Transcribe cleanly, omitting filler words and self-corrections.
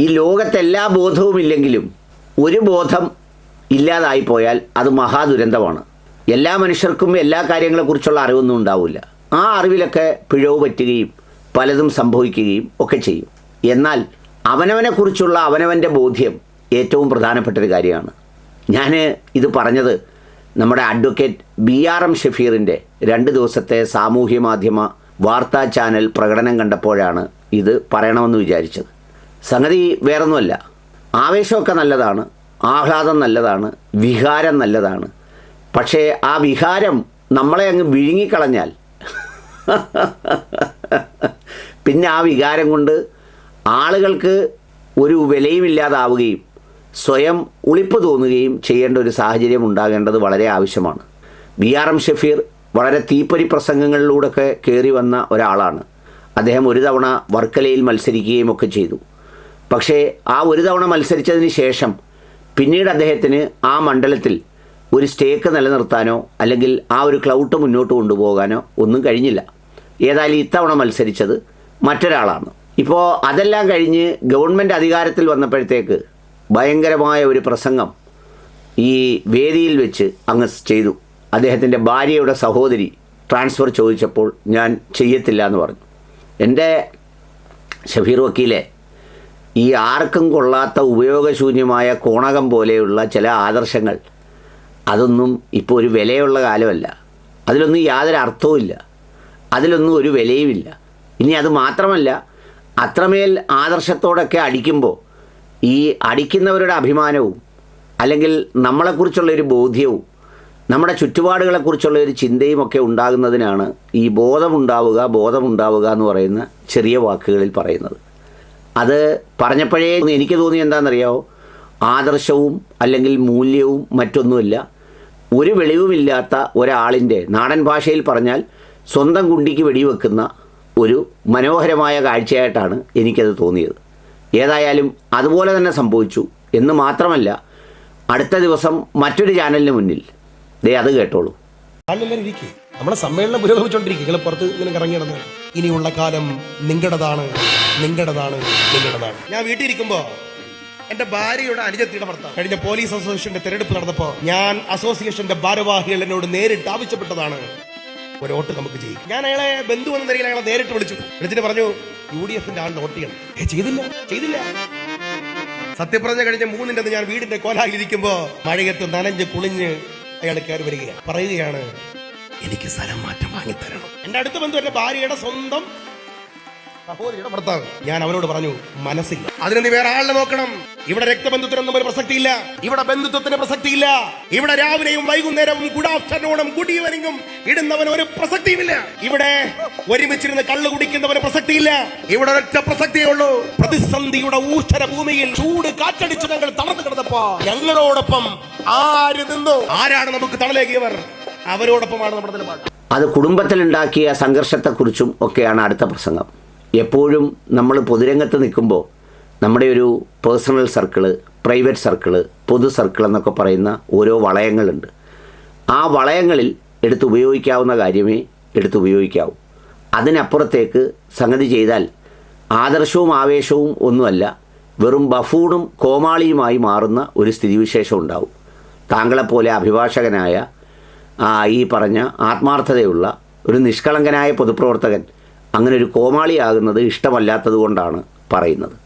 ഈ ലോകത്തെല്ലാ ബോധവുമില്ലെങ്കിലും ഒരു ബോധം ഇല്ലാതായിപ്പോയാൽ അത് മഹാദുരന്തമാണ്. എല്ലാ മനുഷ്യർക്കും എല്ലാ കാര്യങ്ങളെക്കുറിച്ചുള്ള അറിവൊന്നും ഉണ്ടാവില്ല. ആ അറിവിലൊക്കെ പിഴവ് പറ്റുകയും പലതും സംഭവിക്കുകയും ഒക്കെ ചെയ്യും. എന്നാൽ അവനവനെക്കുറിച്ചുള്ള അവനവൻ്റെ ബോധ്യം ഏറ്റവും പ്രധാനപ്പെട്ടൊരു കാര്യമാണ്. ഞാൻ ഇത് പറഞ്ഞത് നമ്മുടെ അഡ്വക്കേറ്റ് BRM ഷഫീറിൻ്റെ 2 ദിവസത്തെ സാമൂഹ്യ മാധ്യമ വാർത്താ ചാനൽ പ്രകടനം കണ്ടപ്പോഴാണ് ഇത് പറയണമെന്ന് വിചാരിച്ചത്. സംഗതി വേറൊന്നുമല്ല. ആവേശമൊക്കെ നല്ലതാണ്, ആഹ്ലാദം നല്ലതാണ്, വികാരം നല്ലതാണ്. പക്ഷേ ആ വികാരം നമ്മളെ അങ്ങ് വിഴുങ്ങിക്കളഞ്ഞാൽ പിന്നെ ആ വികാരം കൊണ്ട് ആളുകൾക്ക് ഒരു വിലയുമില്ലാതാവുകയും സ്വയം ഉളിപ്പ് തോന്നുകയും ചെയ്യേണ്ട ഒരു സാഹചര്യം ഉണ്ടാകേണ്ടത് വളരെ ആവശ്യമാണ്. BRM ഷഫീർ വളരെ തീപ്പൊരി പ്രസംഗങ്ങളിലൂടെയൊക്കെ കയറി വന്ന ഒരാളാണ്. അദ്ദേഹം ഒരു തവണ വർക്കലയിൽ മത്സരിക്കുകയും ഒക്കെ ചെയ്തു. പക്ഷേ ആ ഒരു തവണ മത്സരിച്ചതിന് ശേഷം പിന്നീട് അദ്ദേഹത്തിന് ആ മണ്ഡലത്തിൽ ഒരു സ്റ്റേക്ക് നിലനിർത്താനോ അല്ലെങ്കിൽ ആ ഒരു ക്ലൗട്ട് മുന്നോട്ട് കൊണ്ടുപോകാനോ ഒന്നും കഴിഞ്ഞില്ല. ഏതായാലും ഇത്തവണ മത്സരിച്ചത് മറ്റൊരാളാണ്. ഇപ്പോൾ അതെല്ലാം കഴിഞ്ഞ് ഗവൺമെൻറ് അധികാരത്തിൽ വന്നപ്പോഴത്തേക്ക് ഭയങ്കരമായ ഒരു പ്രസംഗം ഈ വേദിയിൽ വെച്ച് അങ്ങ് ചെയ്തു. അദ്ദേഹത്തിൻ്റെ ഭാര്യയുടെ സഹോദരി ട്രാൻസ്ഫർ ചോദിച്ചപ്പോൾ ഞാൻ ചെയ്യത്തില്ല എന്ന് പറഞ്ഞു. എൻ്റെ ഷഫീർ വക്കീലെ, ഈ ആർക്കും കൊള്ളാത്ത ഉപയോഗശൂന്യമായ കോണകം പോലെയുള്ള ചില ആദർശങ്ങൾ അതൊന്നും ഇപ്പോൾ ഒരു വിലയുള്ള കാലമല്ല. അതിലൊന്നും യാതൊരു അർത്ഥവുമില്ല, അതിലൊന്നും ഒരു വിലയുമില്ല. ഇനി അത് മാത്രമല്ല, അത്രമേൽ ആദർശത്തോടൊക്കെ അടിക്കുമ്പോൾ ഈ അടിക്കുന്നവരുടെ അഭിമാനവും അല്ലെങ്കിൽ നമ്മളെക്കുറിച്ചുള്ളൊരു ബോധ്യവും നമ്മുടെ ചുറ്റുപാടുകളെക്കുറിച്ചുള്ള ഒരു ചിന്തയും ഒക്കെ ഉണ്ടാകുന്നതിനാണ് ഈ ബോധമുണ്ടാവുക എന്ന് പറയുന്ന ചെറിയ വാക്കുകളിൽ പറയുന്നത്. അത് പറഞ്ഞപ്പോഴേ എനിക്ക് തോന്നി എന്താണെന്നറിയാമോ, ആദർശവും അല്ലെങ്കിൽ മൂല്യവും മറ്റൊന്നുമില്ല, ഒരു വെളിവുമില്ലാത്ത ഒരാളിൻ്റെ, നാടൻ ഭാഷയിൽ പറഞ്ഞാൽ സ്വന്തം കുണ്ടിക്ക് വെടിവെക്കുന്ന ഒരു മനോഹരമായ കാഴ്ചയായിട്ടാണ് എനിക്കത് തോന്നിയത്. ഏതായാലും അതുപോലെ തന്നെ സംഭവിച്ചു എന്ന് മാത്രമല്ല, അടുത്ത ദിവസം മറ്റൊരു ചാനലിന് മുന്നിൽ അത് കേട്ടോളൂ. നമ്മളെ സമ്മേളനം പുരോഗമിച്ചോണ്ടിരിക്കും. നിങ്ങൾ പുറത്ത് ഇങ്ങനെ കറങ്ങി നടന്നു. ഇനിയുള്ള കാലം നിങ്ങളുടേതാണ്. ഞാൻ വീട്ടിൽ ഇരിക്കുമ്പോ എന്റെ ഭാര്യയുടെ അനുജത്തിയുടെ ഭർത്താവ് കഴിഞ്ഞ പോലീസ് അസോസിയേഷന്റെ തെരഞ്ഞെടുപ്പ് നടന്നപ്പോ ഞാൻ അസോസിയേഷന്റെ ഭാരവാഹികൾ എന്നോട് നേരിട്ട് ആവശ്യപ്പെട്ടതാണ്, ഒരു വോട്ട് നമുക്ക് ചെയ്യും. ഞാൻ അയാളെ ബന്ധു എന്ന നിലയിൽ അയാളെ നേരിട്ട് വിളിച്ചിട്ട് പറഞ്ഞു, UDFന്റെ ആളിന് വോട്ട് ചെയ്യണം. ചെയ്തില്ല. സത്യപ്രതിജ്ഞ കഴിഞ്ഞ 3-ന്റെ ഞാൻ വീടിന്റെ കോലായിലിരിക്കുമ്പോ മഴയത്ത് നനഞ്ഞ് കുളിഞ്ഞ് അയാൾ കയറി വരികയാണ്, പറയുകയാണ്, എനിക്ക് സ്ഥലം മാറ്റം വാങ്ങിത്തരണം. എന്റെ അടുത്ത ബന്ധു എന്റെ ഭാര്യയുടെ സ്വന്തം സഹോദരിയുടെ ഭർത്താവ്. ഞാൻ അവനോട് പറഞ്ഞു, മനസ്സില്ല, അതിന് വേറെ ആളിനെ നോക്കണം. ഇവിടെ രക്തബന്ധുത്വത്തിനൊന്നും ഒരു പ്രസക്തിയില്ല, ഇവിടെ ബന്ധുത്വത്തിന് പ്രസക്തിയില്ല, ഇവിടെ രാവിലെയും വൈകുന്നേരവും ഗുഡ് ആഫ്റ്റർനൂണും ഗുഡ് ഈവനിങ്ങും ഇടുന്നവന് ഒരു പ്രസക്തിയുമില്ല, ഇവിടെ ഒരുമിച്ചിരുന്ന് കള്ളു കുടിക്കുന്നവന് പ്രസക്തിയില്ല. ഇവിടെ ഒരൊറ്റ പ്രസക്തിയേ ഉള്ളൂ. പ്രതിസന്ധിയുടെ ഊഷ്ഠര ഭൂമിയിൽ ചൂട് കാറ്റടിച്ച് ഞങ്ങൾ തളർന്നു കിടന്നപ്പോ ഞങ്ങളോടൊപ്പം ആര് നിന്നു? ആരാണ് നമുക്ക് തണലേകിയവർ? അവരോടൊപ്പമാണ് നമ്മുടെ നിലപാട്. അത് കുടുംബത്തിലുണ്ടാക്കിയ സംഘർഷത്തെക്കുറിച്ചും ഒക്കെയാണ് അടുത്ത പ്രസംഗം. എപ്പോഴും നമ്മൾ പൊതുരംഗത്ത് നിൽക്കുമ്പോൾ നമ്മുടെ ഒരു പേഴ്സണൽ സർക്കിള്, പ്രൈവറ്റ് സർക്കിള്, പൊതു സർക്കിൾ എന്നൊക്കെ പറയുന്ന ഓരോ വളയങ്ങളുണ്ട്. ആ വളയങ്ങളിൽ എടുത്തുപയോഗിക്കാവുന്ന കാര്യമേ എടുത്തുപയോഗിക്കാവൂ. അതിനപ്പുറത്തേക്ക് സംഗതി ചെയ്താൽ ആദർശവും ആവേശവും ഒന്നുമല്ല, വെറും ബഫൂണും കോമാളിയുമായി മാറുന്ന ഒരു സ്ഥിതിവിശേഷം ഉണ്ടാവും. താങ്കളെപ്പോലെ അഭിഭാഷകനായ ഈ പറഞ്ഞ ആത്മാർത്ഥതയുള്ള ഒരു നിഷ്കളങ്കനായ പൊതുപ്രവർത്തകൻ അങ്ങനെ ഒരു കോമാളിയാകുന്നത് ഇഷ്ടമല്ലാത്തത് കൊണ്ടാണ് പറയുന്നത്.